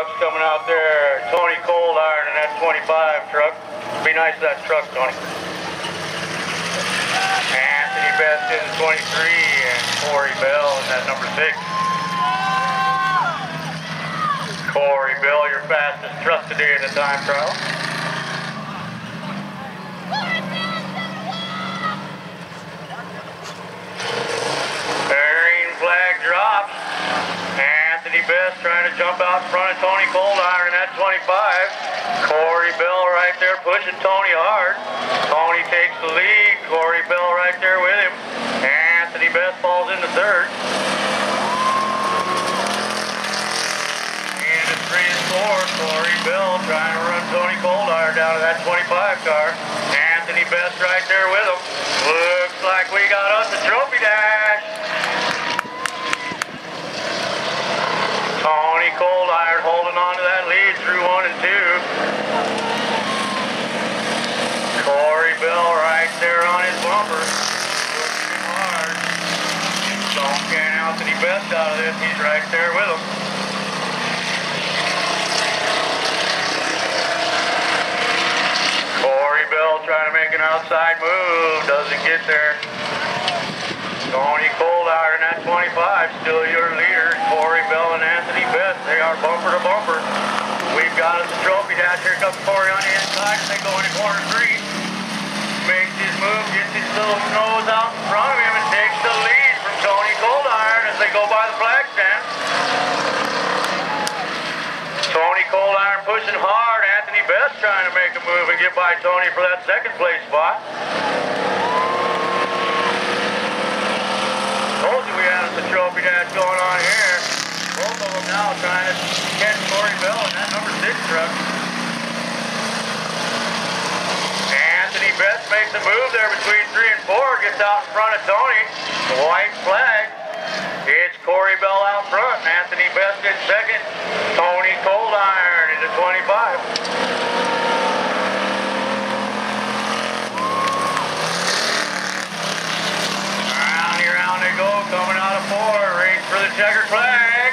trucks coming out there. Tony Cold Iron in that 25 truck. Be nice to that truck, Tony. Anthony Best in the 23 and Corey Bell in that number 6. Corey Bell, your fastest truck today in the time trial. Green flag drops. Anthony Best trying to jump out in front of Tony Cold Iron in that 25. Corey Bell right there pushing Tony hard. Tony takes the lead. Corey Bell right there with him. Anthony Best falls into third. Into 3 and 4. Corey Bell trying to run Tony Cold Iron down to that 25 car. Anthony Best right there with him. Looks like we got us a trophy dash. Tony Cold Iron holding on to that lead through 1 and 2. Corey Bell right there on his bumper. Pushing him hard. Don't get Anthony Best out of this. He's right there with him. Corey Bell trying to make an outside move. Doesn't get there. Tony Cold Iron at 25, still your leader. Corey Bell and Anthony Best, they are bumper to bumper. We've got us a trophy dash. Here comes Corey on the inside, and they go into corner 3. Makes his move, gets his little nose out in front of him, and takes the lead from Tony Cold Iron as they go by the flag stand. Tony Cold Iron pushing hard. Anthony Best trying to make a move and get by Tony for that second place spot. Told you we had us a trophy dash going on here. Both of them now trying to catch Corey Bell in that number 6 truck. Anthony Best makes a move there between 3 and 4. Gets out in front of Tony. The white flag. It's Corey Bell out front. Anthony Best in second. Tony Cold Iron into 25. Go, coming out of 4, race for the checkered flag.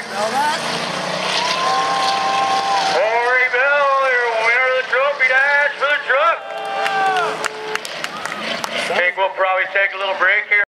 Corey Bell, your winner of the trophy dash for the truck. I think we'll probably take a little break here.